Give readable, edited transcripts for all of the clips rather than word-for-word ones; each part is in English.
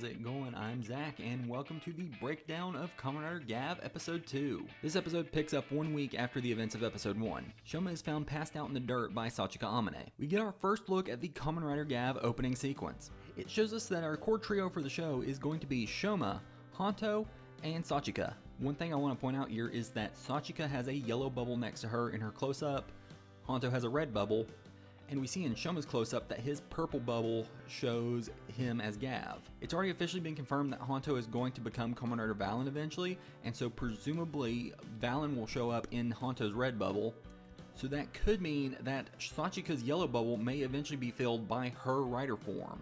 how's it going? I'm Zach, and welcome to the breakdown of Kamen Rider Gavv Episode 2. This episode picks up 1 week after the events of Episode 1. Shoma is found passed out in the dirt by Sachika Amane. We get our first look at the Kamen Rider Gavv opening sequence. It shows us that our core trio for the show is going to be Shoma, Honto, and Sachika. One thing I want to point out here is that Sachika has a yellow bubble next to her in her close-up, Honto has a red bubble, and we see in Shoma's close-up that his purple bubble shows him as Gavv. It's already officially been confirmed that Honto is going to become Kamen Rider Valen eventually, and so presumably Valen will show up in Honto's red bubble. So that could mean that Sachika's yellow bubble may eventually be filled by her rider form.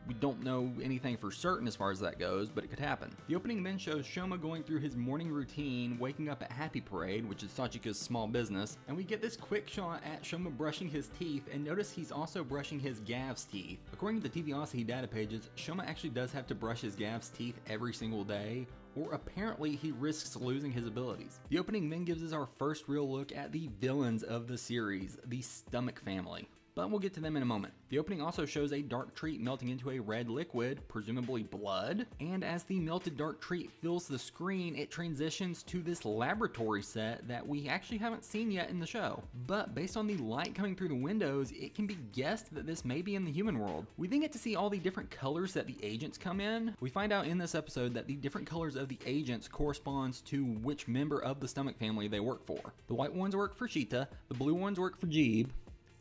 We don't know anything for certain as far as that goes, but it could happen. The opening then shows Shoma going through his morning routine, waking up at Happy Parade, which is Sachika's small business, and we get this quick shot at Shoma brushing his teeth, and notice he's also brushing his Gavv's teeth. According to the TVosity data pages, Shoma actually does have to brush his Gavv's teeth every single day, or apparently he risks losing his abilities. The opening then gives us our first real look at the villains of the series, the Stomach family. But we'll get to them in a moment. The opening also shows a dark treat melting into a red liquid, presumably blood, and as the melted dark treat fills the screen, it transitions to this laboratory set that we actually haven't seen yet in the show. But based on the light coming through the windows, it can be guessed that this may be in the human world. We then get to see all the different colors that the agents come in. We find out in this episode that the different colors of the agents corresponds to which member of the Stomach family they work for. The white ones work for Sheeta, the blue ones work for Jeeb,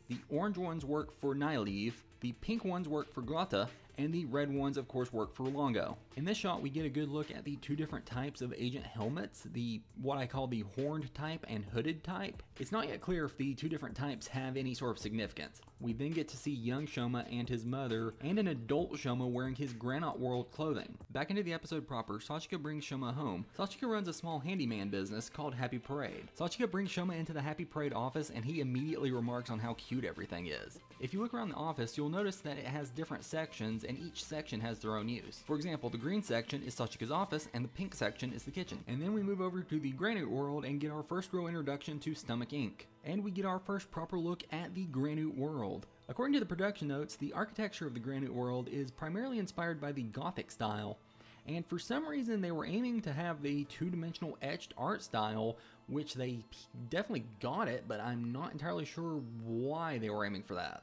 the orange ones work for Nylev, the pink ones work for Glotta, and the red ones of course work for Longo. In this shot we get a good look at the two different types of agent helmets, the what I call the horned type and hooded type. It's not yet clear if the two different types have any sort of significance. We then get to see young Shoma and his mother, and an adult Shoma wearing his Granite World clothing. Back into the episode proper, Sachika brings Shoma home. Sachika runs a small handyman business called Happy Parade. Sachika brings Shoma into the Happy Parade office and he immediately remarks on how cute everything is. If you look around the office, you'll notice that it has different sections and each section has their own use. For example, the green section is Sachika's office and the pink section is the kitchen. And then we move over to the Granite World and get our first real introduction to Stomach Inc. And we get our first proper look at the Granite World. According to the production notes, the architecture of the Granite World is primarily inspired by the Gothic style. And for some reason they were aiming to have the two-dimensional etched art style, which they definitely got it, but I'm not entirely sure why they were aiming for that.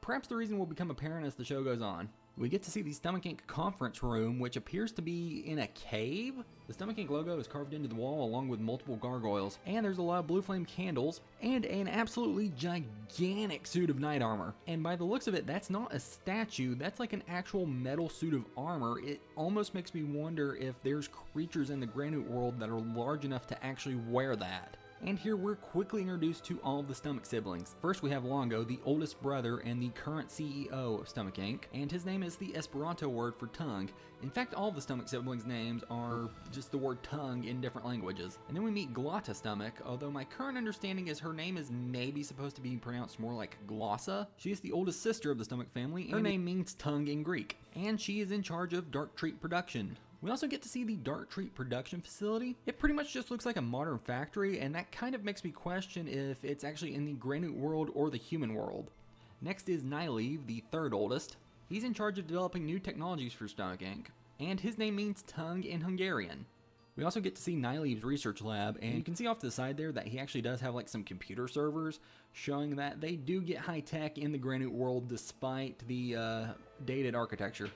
Perhaps the reason will become apparent as the show goes on. We get to see the Stomach Inc. conference room, which appears to be in a cave. The Stomach Inc. logo is carved into the wall along with multiple gargoyles, and there's a lot of blue flame candles, and an absolutely gigantic suit of knight armor. And by the looks of it, that's not a statue, that's like an actual metal suit of armor. It almost makes me wonder if there's creatures in the Granite World that are large enough to actually wear that. And here we're quickly introduced to all of the Stomach siblings. First we have Longo, the oldest brother and the current CEO of Stomach Inc., and his name is the Esperanto word for tongue. In fact, all of the Stomach siblings' names are just the word tongue in different languages. And then we meet Glotta Stomach, although my current understanding is her name is maybe supposed to be pronounced more like Glossa. She is the oldest sister of the Stomach family, and her name means tongue in Greek. And she is in charge of Dark Treat production. We also get to see the Dark Treat production facility. It pretty much just looks like a modern factory, and that kind of makes me question if it's actually in the Granite World or the human world. Next is Nylev, the third oldest. He's in charge of developing new technologies for Stomach Inc., and his name means tongue in Hungarian. We also get to see Nylev's research lab, and you can see off to the side there that he actually does have like some computer servers, showing that they do get high tech in the Granite World despite the dated architecture.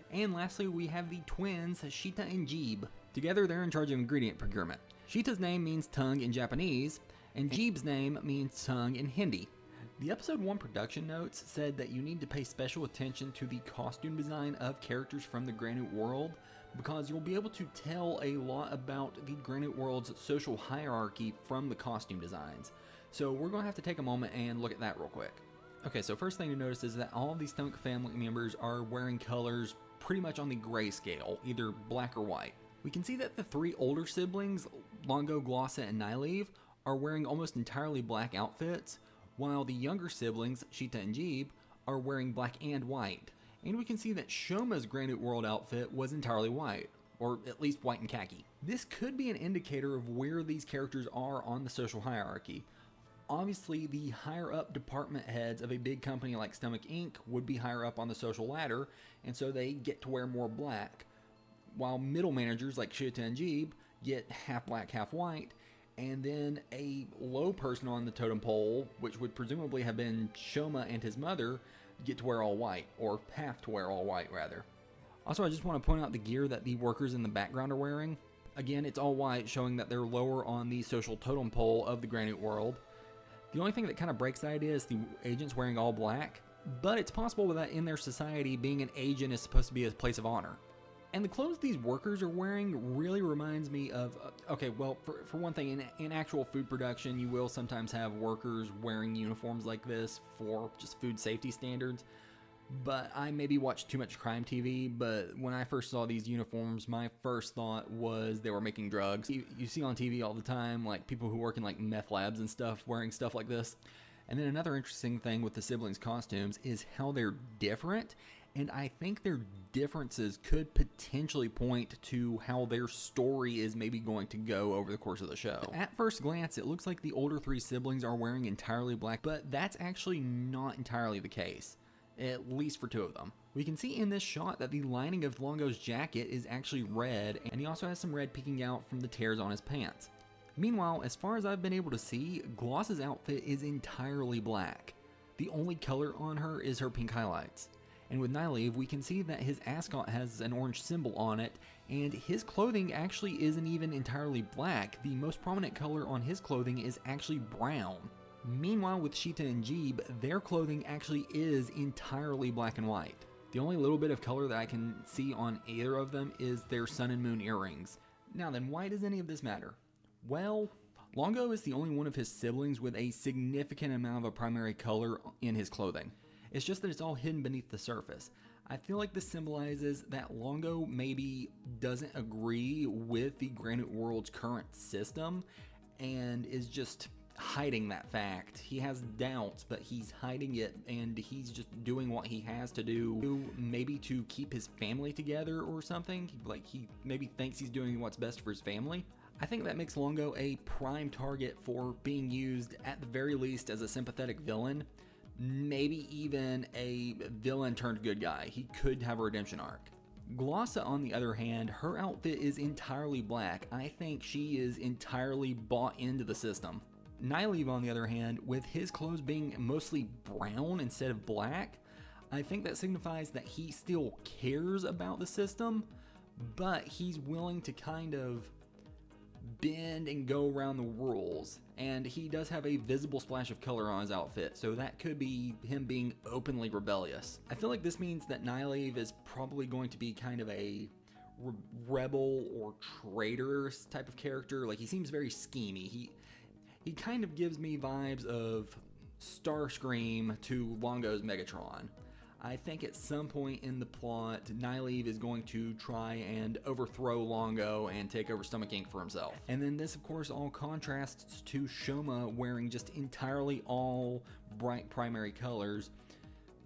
And lastly, we have the twins, Sheeta and Jeeb. Together, they're in charge of ingredient procurement. Sheeta's name means tongue in Japanese, and Jeeb's name means tongue in Hindi. The episode 1 production notes said that you need to pay special attention to the costume design of characters from the Granite World, because you'll be able to tell a lot about the Granite World's social hierarchy from the costume designs. So we're going to have to take a moment and look at that real quick. Okay, so first thing to notice is that all of these Stomach family members are wearing colors pretty much on the gray scale, either black or white. We can see that the three older siblings, Longo, Glossa, and Nylev, are wearing almost entirely black outfits, while the younger siblings, Sheeta and Jeeb, are wearing black and white. And we can see that Shoma's Granite World outfit was entirely white, or at least white and khaki. This could be an indicator of where these characters are on the social hierarchy. Obviously, the higher up department heads of a big company like Stomach Inc. would be higher up on the social ladder, and so they get to wear more black, while middle managers like Shita and Jeeb get half black, half white, and then a low person on the totem pole, which would presumably have been Shoma and his mother, get to wear all white, or have to wear all white rather. Also, I just want to point out the gear that the workers in the background are wearing. Again, it's all white, showing that they're lower on the social totem pole of the Granite World. The only thing that kind of breaks the idea is the agents wearing all black, but it's possible that in their society, being an agent is supposed to be a place of honor. And the clothes these workers are wearing really reminds me of, okay, well, for one thing, in actual food production, you will sometimes have workers wearing uniforms like this for just food safety standards. But I maybe watched too much crime TV, but when I first saw these uniforms, my first thought was they were making drugs. You see on TV all the time, like people who work in like meth labs and stuff wearing stuff like this. And then another interesting thing with the siblings' costumes is how they're different, and I think their differences could potentially point to how their story is maybe going to go over the course of the show. At first glance, it looks like the older three siblings are wearing entirely black, but that's actually not entirely the case. At least for two of them. We can see in this shot that the lining of Longo's jacket is actually red, and he also has some red peeking out from the tears on his pants. Meanwhile, as far as I've been able to see, Gloss's outfit is entirely black. The only color on her is her pink highlights. And with Nylev, we can see that his ascot has an orange symbol on it, and his clothing actually isn't even entirely black. The most prominent color on his clothing is actually brown. Meanwhile, with Shita and Jeeb, their clothing actually is entirely black and white. The only little bit of color that I can see on either of them is their sun and moon earrings. Now then, why does any of this matter? Well, Longo is the only one of his siblings with a significant amount of a primary color in his clothing. It's just that it's all hidden beneath the surface. I feel like this symbolizes that Longo maybe doesn't agree with the Granite World's current system and is just hiding that fact. He has doubts, but he's hiding it, and he's just doing what he has to do, maybe to keep his family together or something. Like, he maybe thinks he's doing what's best for his family. I think that makes Longo a prime target for being used at the very least as a sympathetic villain, maybe even a villain turned good guy. He could have a redemption arc. Glossa, on the other hand, her outfit is entirely black. I think she is entirely bought into the system. Nylev, on the other hand, with his clothes being mostly brown instead of black, I think that signifies that he still cares about the system, but he's willing to kind of bend and go around the rules, and he does have a visible splash of color on his outfit, so that could be him being openly rebellious. I feel like this means that Nylev is probably going to be kind of a rebel or traitor type of character. Like, he seems very schemy. He kind of gives me vibes of Starscream to Longo's Megatron. I think at some point in the plot, Nylev is going to try and overthrow Longo and take over Stomach Inc. for himself. And then this, of course, all contrasts to Shoma wearing just entirely all bright primary colors,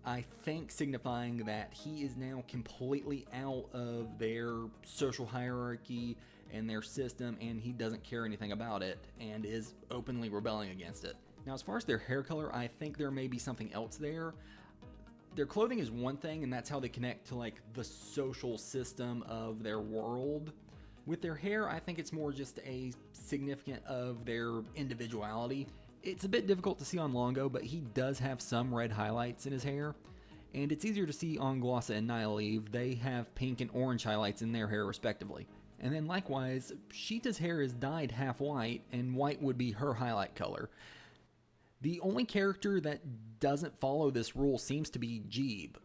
I think signifying that he is now completely out of their social hierarchy and their system, and he doesn't care anything about it and is openly rebelling against it. Now, as far as their hair color, I think there may be something else there. Their clothing is one thing, and that's how they connect to like the social system of their world. With their hair, I think it's more just a significant of their individuality. It's a bit difficult to see on Longo, but he does have some red highlights in his hair, and it's easier to see on Glossa and Nylev. They have pink and orange highlights in their hair respectively. And then likewise, Sheeta's hair is dyed half white, and white would be her highlight color. The only character that doesn't follow this rule seems to be Jeeb.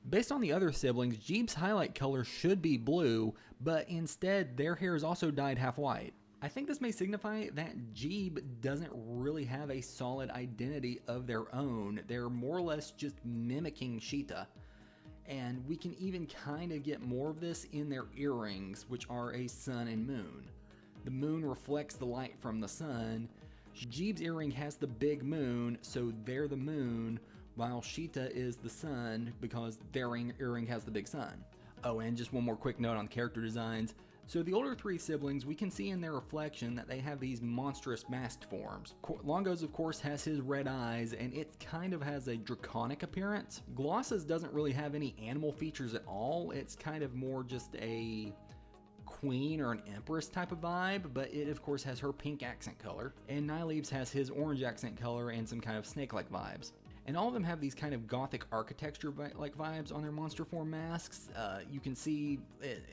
Based on the other siblings, Jeeb's highlight color should be blue, but instead their hair is also dyed half white. I think this may signify that Jeeb doesn't really have a solid identity of their own. They're more or less just mimicking Sheeta. And we can even kind of get more of this in their earrings, which are a sun and moon. The moon reflects the light from the sun. Jeeb's earring has the big moon, so they're the moon, while Sheeta is the sun because their earring has the big sun. Oh, and just one more quick note on character designs. So the older three siblings, we can see in their reflection that they have these monstrous masked forms. Longo's, of course, has his red eyes, and it kind of has a draconic appearance. Glossa's doesn't really have any animal features at all. It's kind of more just a queen or an empress type of vibe, but it of course has her pink accent color. And Nyleeve's has his orange accent color and some kind of snake-like vibes. And all of them have these kind of gothic architecture-like vibes on their monster form masks. You can see,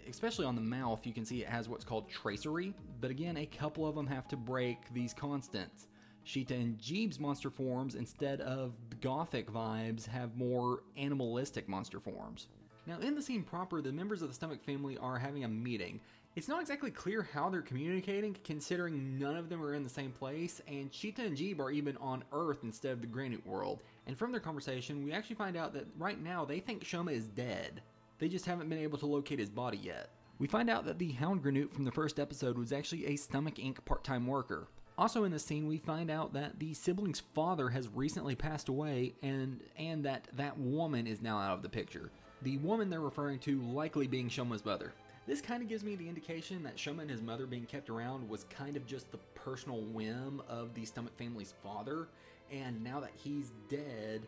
especially on the mouth, you can see it has what's called tracery. But again, a couple of them have to break these constants. Sheeta and Jeeb's monster forms, instead of gothic vibes, have more animalistic monster forms. Now, in the scene proper, the members of the Stomach family are having a meeting. It's not exactly clear how they're communicating, considering none of them are in the same place, and Sheeta and Jeeb are even on Earth instead of the Granite world. And from their conversation, we actually find out that right now they think Shoma is dead. They just haven't been able to locate his body yet. We find out that the Hound Granute from the first episode was actually a Stomach Inc. part-time worker. Also in this scene, we find out that the sibling's father has recently passed away, and that woman is now out of the picture. The woman they're referring to likely being Shoma's mother. This kind of gives me the indication that Shoma and his mother being kept around was kind of just the personal whim of the Stomach family's father, and now that he's dead,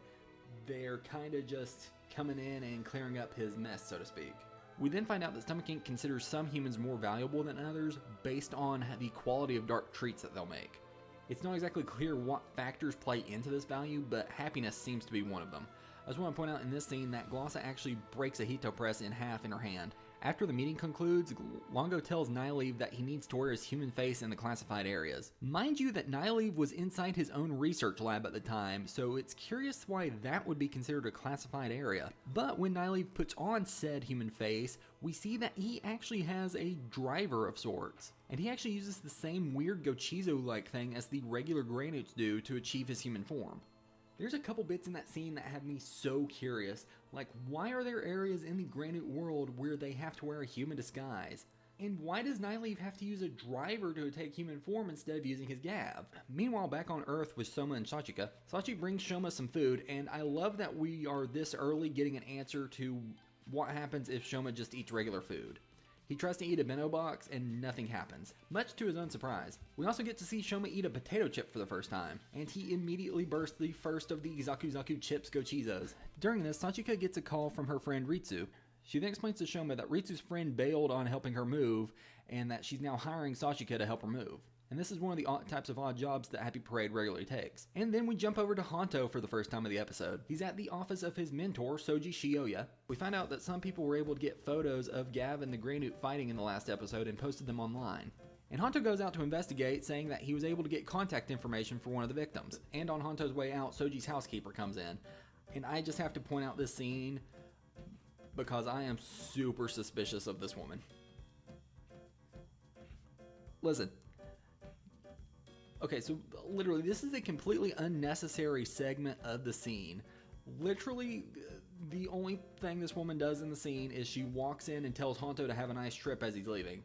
they're kind of just coming in and clearing up his mess, so to speak. We then find out that Stomach Inc. considers some humans more valuable than others based on the quality of dark treats that they'll make. It's not exactly clear what factors play into this value, but happiness seems to be one of them. I just want to point out in this scene that Glossa actually breaks a Hito press in half in her hand. After the meeting concludes, Longo tells Nyleeve that he needs to wear his human face in the classified areas. Mind you that Nyleeve was inside his own research lab at the time, so it's curious why that would be considered a classified area. But when Nyleeve puts on said human face, we see that he actually has a driver of sorts. And he actually uses the same weird Gochizo-like thing as the regular Graynutes do to achieve his human form. There's a couple bits in that scene that have me so curious, like why are there areas in the Granite world where they have to wear a human disguise? And why does Nyleeve have to use a driver to take human form instead of using his Gavv? Meanwhile, back on Earth with Soma and Sachika, Sachi brings Shoma some food, and I love that we are this early getting an answer to what happens if Shoma just eats regular food. He tries to eat a bento box and nothing happens, much to his own surprise. We also get to see Shoma eat a potato chip for the first time, and he immediately bursts the first of the Zaku Zaku chips Gochizos. During this, Sachika gets a call from her friend Ritsu. She then explains to Shoma that Ritsu's friend bailed on helping her move, and that she's now hiring Sachika to help her move. And this is one of the types of odd jobs that Happy Parade regularly takes. And then we jump over to Honto for the first time of the episode. He's at the office of his mentor, Soji Shioya. We find out that some people were able to get photos of Gavv and the Graynute fighting in the last episode and posted them online. And Honto goes out to investigate, saying that he was able to get contact information for one of the victims. And on Honto's way out, Soji's housekeeper comes in. And I just have to point out this scene because I am super suspicious of this woman. Listen. Okay, so literally, this is a completely unnecessary segment of the scene. Literally, the only thing this woman does in the scene is she walks in and tells Honto to have a nice trip as he's leaving.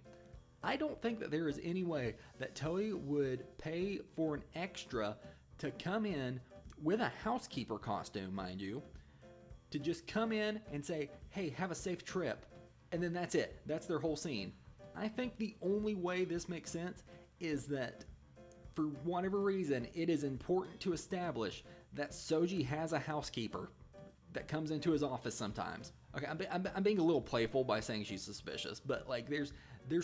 I don't think that there is any way that Toei would pay for an extra to come in with a housekeeper costume, mind you, to just come in and say, hey, have a safe trip. And then that's it. That's their whole scene. I think the only way this makes sense is that for whatever reason, it is important to establish that Soji has a housekeeper that comes into his office sometimes. Okay, I'm being a little playful by saying she's suspicious, but like there's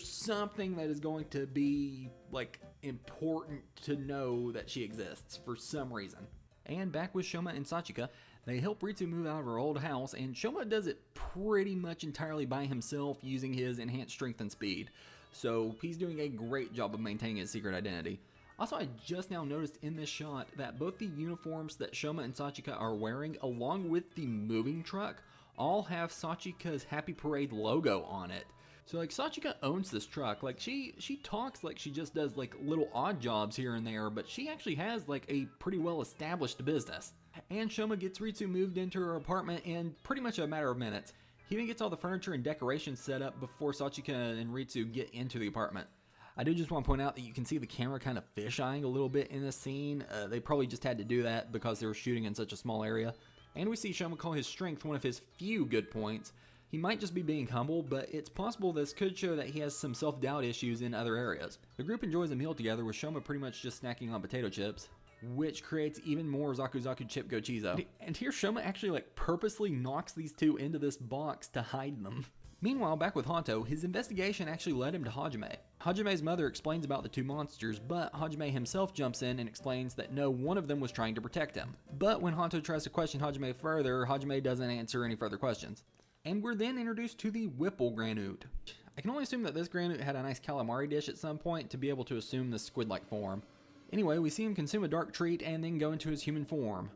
something that is going to be like important to know that she exists for some reason. And back with Shoma and Sachika, they help Ritsu move out of her old house, and Shoma does it pretty much entirely by himself using his enhanced strength and speed. So he's doing a great job of maintaining his secret identity. Also, I just now noticed in this shot that both the uniforms that Shoma and Sachika are wearing, along with the moving truck, all have Sachika's Happy Parade logo on it. So like Sachika owns this truck. Like she talks like she just does like little odd jobs here and there, but she actually has like a pretty well established business. And Shoma gets Ritsu moved into her apartment in pretty much a matter of minutes. He even gets all the furniture and decorations set up before Sachika and Ritsu get into the apartment. I do just want to point out that you can see the camera kind of fisheyeing a little bit in this scene. They probably just had to do that because they were shooting in such a small area. And we see Shoma call his strength one of his few good points. He might just be being humble, but it's possible this could show that he has some self-doubt issues in other areas. The group enjoys a meal together with Shoma pretty much just snacking on potato chips, which creates even more Zaku Zaku chip Gochizo. And here Shoma actually purposely knocks these two into this box to hide them. Meanwhile, back with Honto, his investigation actually led him to Hajime. Hajime's mother explains about the two monsters, but Hajime himself jumps in and explains that no, one of them was trying to protect him. But when Honto tries to question Hajime further, Hajime doesn't answer any further questions. And we're then introduced to the Whipple Granute. I can only assume that this Granute had a nice calamari dish at some point to be able to assume the squid-like form. Anyway, we see him consume a dark treat and then go into his human form.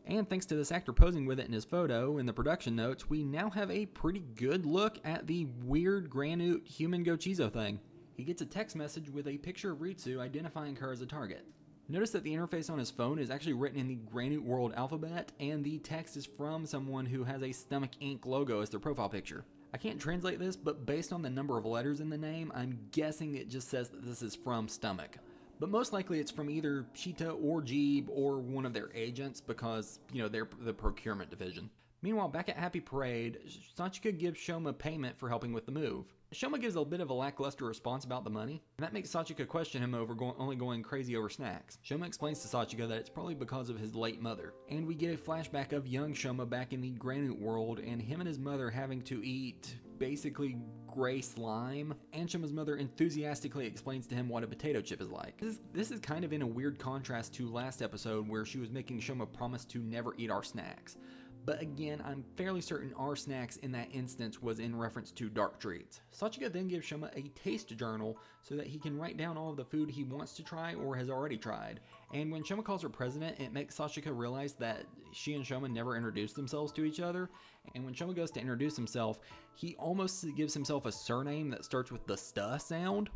And thanks to this actor posing with it in his photo in the production notes, we now have a pretty good look at the weird Granute human Gochizo thing. He gets a text message with a picture of Ritsu identifying her as a target. Notice that the interface on his phone is actually written in the Granute World alphabet, and the text is from someone who has a Stomach Inc. logo as their profile picture. I can't translate this, but based on the number of letters in the name, I'm guessing it just says that this is from Stomach. But most likely it's from either Shita or Jeeb or one of their agents because, they're the procurement division. Meanwhile, back at Happy Parade, Sachika gives Shoma payment for helping with the move. Shoma gives a bit of a lackluster response about the money, and that makes Sachika question him over only going crazy over snacks. Shoma explains to Sachika that it's probably because of his late mother, and we get a flashback of young Shoma back in the Granute world and him and his mother having to eat basically gray slime, and Shoma's mother enthusiastically explains to him what a potato chip is like. This is kind of in a weird contrast to last episode where she was making Shoma promise to never eat our snacks. But again, I'm fairly certain our snacks in that instance was in reference to dark treats. Sachika then gives Shoma a taste journal so that he can write down all of the food he wants to try or has already tried. And when Shoma calls her president, it makes Sachika realize that she and Shoma never introduced themselves to each other. And when Shoma goes to introduce himself, he almost gives himself a surname that starts with the st sound,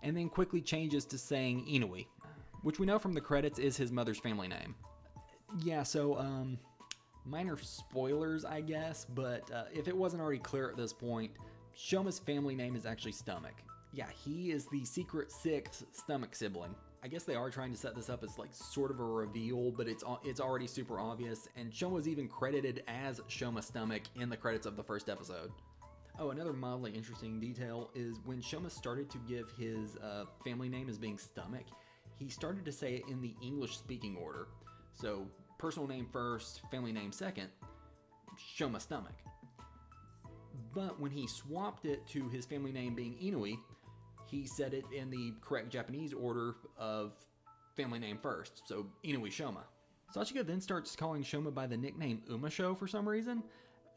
and then quickly changes to saying Inui, which we know from the credits is his mother's family name. Yeah, so, minor spoilers, I guess, but if it wasn't already clear at this point, Shoma's family name is actually Stomach. Yeah, he is the secret sixth Stomach sibling. I guess they are trying to set this up as sort of a reveal, but it's already super obvious, and Shoma's even credited as Shoma Stomach in the credits of the first episode. Oh, another mildly interesting detail is when Shoma started to give his family name as being Stomach, he started to say it in the English speaking order. So, personal name first, family name second, Shoma Stomach. But when he swapped it to his family name being Inui, he said it in the correct Japanese order of family name first, so Inui Shoma. Sachika then starts calling Shoma by the nickname Umasho for some reason.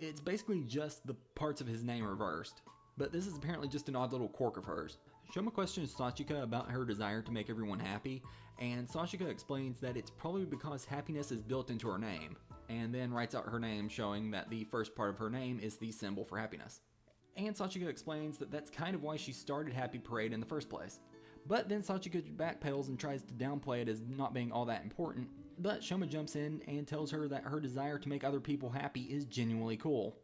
It's basically just the parts of his name reversed, but this is apparently just an odd little quirk of hers. Shoma questions Sachika about her desire to make everyone happy, and Sachika explains that it's probably because happiness is built into her name, and then writes out her name showing that the first part of her name is the symbol for happiness. And Sachika explains that that's kind of why she started Happy Parade in the first place. But then Sachika backpedals and tries to downplay it as not being all that important, but Shoma jumps in and tells her that her desire to make other people happy is genuinely cool.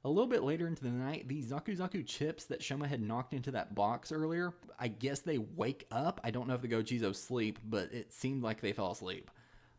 A little bit later into the night, the Zaku Zaku chips that Shoma had knocked into that box earlier, I guess they wake up. I don't know if the Gochizos sleep, but it seemed like they fell asleep.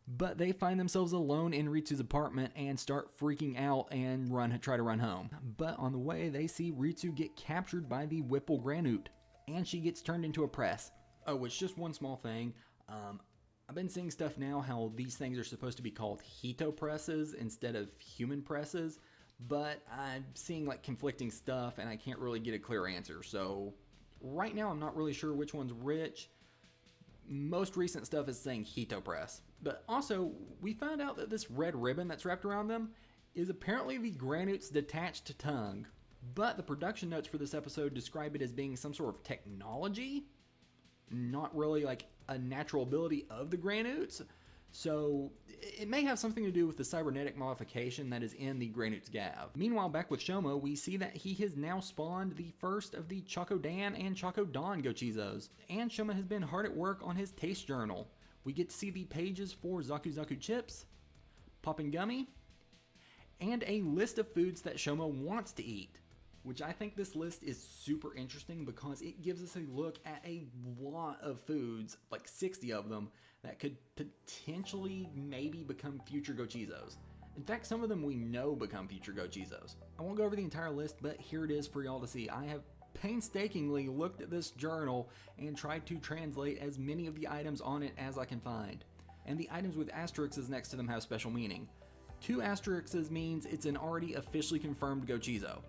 But they find themselves alone in Ritsu's apartment and start freaking out and try to run home. But on the way, they see Ritsu get captured by the Whipple Granute, and she gets turned into a press. Oh, it's just one small thing. I've been seeing stuff now how these things are supposed to be called Hito presses instead of human presses. But I'm seeing conflicting stuff and I can't really get a clear answer. So right now I'm not really sure which one's which. Most recent stuff is saying Hito press. But also we found out that this red ribbon that's wrapped around them is apparently the Granute's detached tongue. But the production notes for this episode describe it as being some sort of technology. Not really a natural ability of the Granutes. So it may have something to do with the cybernetic modification that is in the Granute's Gavv. Meanwhile, back with Shoma, we see that he has now spawned the first of the Choco Dan and Choco Don Gochizos. And Shoma has been hard at work on his taste journal. We get to see the pages for Zaku Zaku chips, Poppin' Gummy, and a list of foods that Shoma wants to eat. Which I think this list is super interesting because it gives us a look at a lot of foods, 60 of them, that could potentially maybe become future Gochizos. In fact, some of them we know become future Gochizos. I won't go over the entire list, but here it is for y'all to see. I have painstakingly looked at this journal and tried to translate as many of the items on it as I can find. And the items with asterisks next to them have special meaning. 2 asterisks means it's an already officially confirmed Gochizo.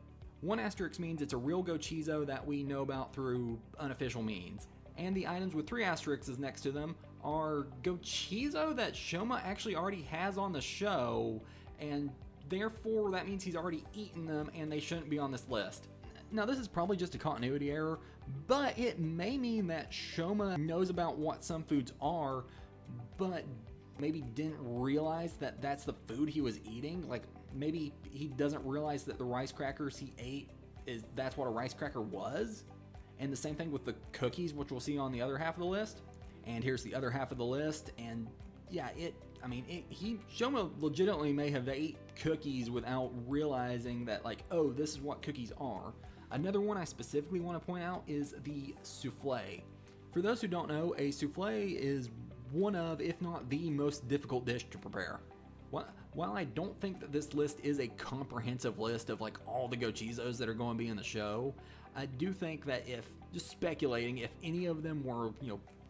1 asterisk means it's a real Gochizo that we know about through unofficial means. And the items with 3 asterisks next to them are Gochizo that Shoma actually already has on the show, and therefore that means he's already eaten them and they shouldn't be on this list. Now this is probably just a continuity error, but it may mean that Shoma knows about what some foods are, but maybe didn't realize that that's the food he was eating. Like maybe he doesn't realize that the rice crackers he ate that's what a rice cracker was. And the same thing with the cookies, which we'll see on the other half of the list. And here's the other half of the list. And yeah, Shoma legitimately may have ate cookies without realizing that, like, oh, this is what cookies are. Another one I specifically want to point out is the souffle. For those who don't know, a souffle is one of, if not the most difficult dish to prepare. While I don't think that this list is a comprehensive list of like all the Gochizos that are going to be in the show, I do think that if any of them were,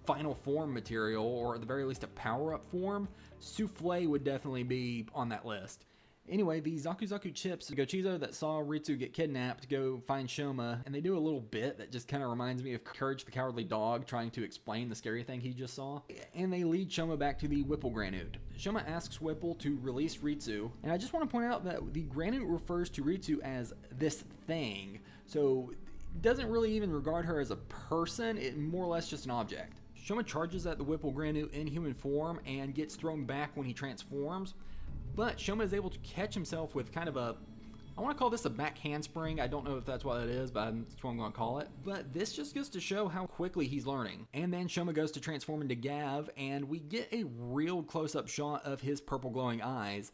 final form material, or at the very least a power-up form, souffle would definitely be on that list. Anyway, the Zaku Zaku chips, the Gochizo that saw Ritsu get kidnapped, go find Shoma, and they do a little bit that just kind of reminds me of Courage the Cowardly Dog trying to explain the scary thing he just saw. And they lead Shoma back to the Whipple Granute. Shoma asks Whipple to release Ritsu, and I just want to point out that the Granute refers to Ritsu as this thing, so it doesn't really even regard her as a person, it more or less just an object. Shoma charges at the Whipple Granute in human form and gets thrown back when he transforms. But Shoma is able to catch himself with kind of I want to call this a back handspring. I don't know if that's what it is, but that's what I'm going to call it. But this just goes to show how quickly he's learning. And then Shoma goes to transform into Gavv, and we get a real close-up shot of his purple glowing eyes.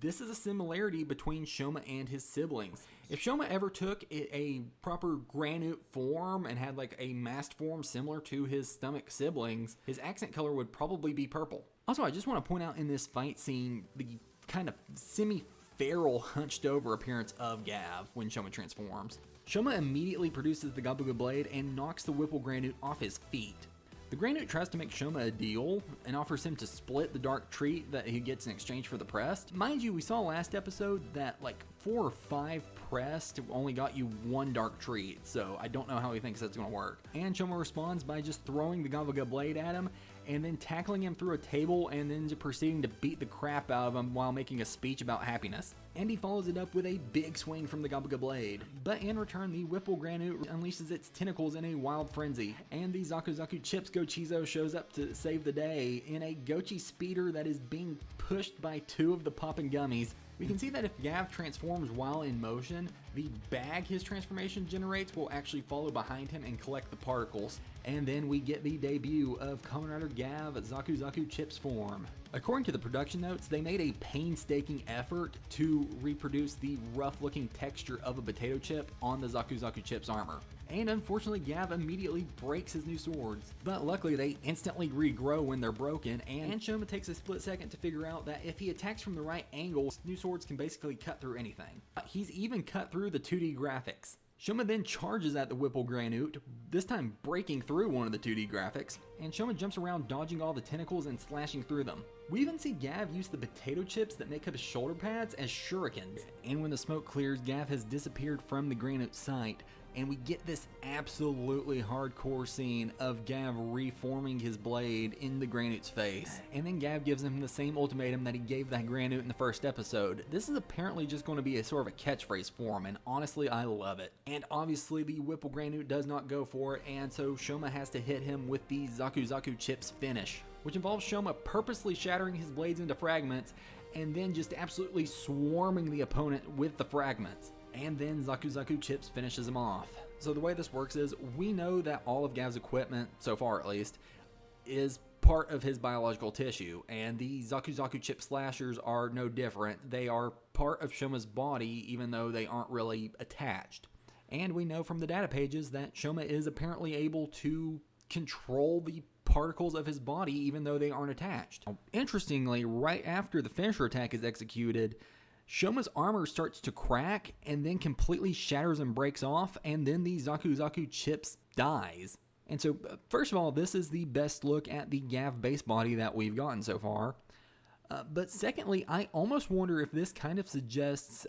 This is a similarity between Shoma and his siblings. If Shoma ever took a proper Granute form and had like a masked form similar to his stomach siblings, his accent color would probably be purple. Also, I just want to point out in this fight scene the kind of semi-feral, hunched-over appearance of Gavv when Shoma transforms. Shoma immediately produces the Gabuga Blade and knocks the Whipple Granute off his feet. The Granute tries to make Shoma a deal and offers him to split the dark treat that he gets in exchange for the Pressed. Mind you, we saw last episode that like 4 or 5 Pressed only got you 1 dark treat, so I don't know how he thinks that's going to work. And Shoma responds by just throwing the Gabuga Blade at him and then tackling him through a table and then just proceeding to beat the crap out of him while making a speech about happiness. And he follows it up with a big swing from the Gabuga Blade. But in return, the Whipple Granute unleashes its tentacles in a wild frenzy, and the Zaku Zaku Chips Gochizo shows up to save the day in a Gochi speeder that is being pushed by 2 of the poppin' gummies. We can see that if Gavv transforms while in motion, the bag his transformation generates will actually follow behind him and collect the particles. And then we get the debut of Kamen Rider Gavv Zaku Zaku Chips form. According to the production notes, they made a painstaking effort to reproduce the rough-looking texture of a potato chip on the Zaku Zaku Chips armor. And unfortunately, Gavv immediately breaks his new swords. But luckily, they instantly regrow when they're broken, and Shoma takes a split second to figure out that if he attacks from the right angle, new swords can basically cut through anything. He's even cut through the 2D graphics. Shoma then charges at the Whipple Granute, this time breaking through one of the 2D graphics, and Shoma jumps around dodging all the tentacles and slashing through them. We even see Gavv use the potato chips that make up his shoulder pads as shurikens. And when the smoke clears, Gavv has disappeared from the Granute sight, and we get this absolutely hardcore scene of Gavv reforming his blade in the Granute's face. And then Gavv gives him the same ultimatum that he gave that Granute in the first episode. This is apparently just going to be a sort of a catchphrase for him, and honestly, I love it. And obviously, the Whipple Granute does not go for it, and so Shoma has to hit him with the Zaku Zaku Chips finish, which involves Shoma purposely shattering his blades into fragments, and then just absolutely swarming the opponent with the fragments. And then Zaku Zaku Chips finishes him off. So the way this works is, we know that all of Gav's equipment, so far at least, is part of his biological tissue, and the Zaku Zaku Chip slashers are no different. They are part of Shoma's body, even though they aren't really attached. And we know from the data pages that Shoma is apparently able to control the particles of his body even though they aren't attached. Interestingly, right after the finisher attack is executed, Shoma's armor starts to crack and then completely shatters and breaks off, and then the Zaku Zaku Chips dies. And so, first of all, this is the best look at the Gavv base body that we've gotten so far. But secondly, I almost wonder if this kind of suggests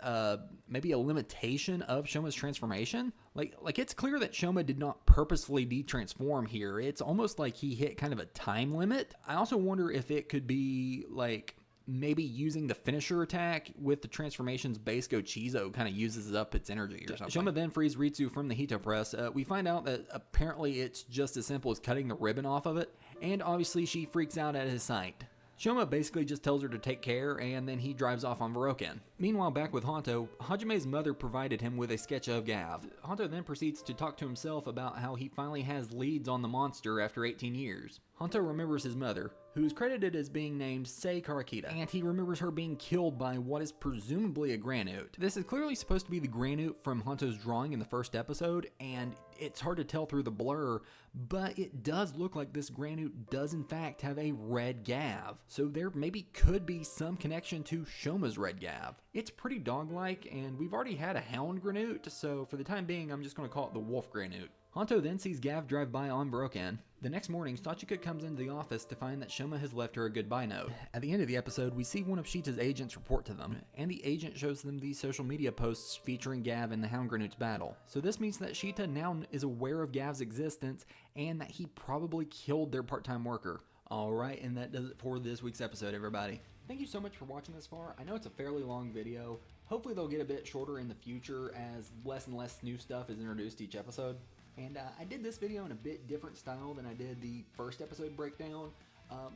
maybe a limitation of Shoma's transformation. Like it's clear that Shoma did not purposefully detransform here. It's almost like he hit kind of a time limit. I also wonder if it could be like maybe using the finisher attack with the transformation's base Gochizo kind of uses up its energy or something. Shoma then frees Ritsu from the Hito press. We find out that apparently it's just as simple as cutting the ribbon off of it, and obviously she freaks out at his sight. Shoma basically just tells her to take care, and then he drives off on Varoken. Meanwhile, back with Honto, Hajime's mother provided him with a sketch of Gavv. Honto then proceeds to talk to himself about how he finally has leads on the monster after 18 years. Honto remembers his mother, who is credited as being named Sei Karakita, and he remembers her being killed by what is presumably a Granute. This is clearly supposed to be the Granute from Honto's drawing in the first episode, and it's hard to tell through the blur, but it does look like this Granute does in fact have a red Gavv, so there maybe could be some connection to Shoma's red Gavv. It's pretty dog-like, and we've already had a Hound Granute, so for the time being I'm just going to call it the Wolf Granute. Honto then sees Gavv drive by on Varoken. The next morning, Sachika comes into the office to find that Shoma has left her a goodbye note. At the end of the episode, we see one of Sheeta's agents report to them, and the agent shows them these social media posts featuring Gavv in the Hound Granute's battle. So this means that Sheeta now is aware of Gavv's existence, and that he probably killed their part-time worker. Alright, and that does it for this week's episode, everybody. Thank you so much for watching this far. I know it's a fairly long video. Hopefully they'll get a bit shorter in the future as less and less new stuff is introduced each episode. And I did this video in a bit different style than I did the first episode breakdown.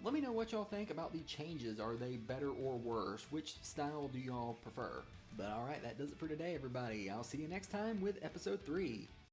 Let me know what y'all think about the changes. Are they better or worse? Which style do y'all prefer? But alright, that does it for today, everybody. I'll see you next time with episode 3.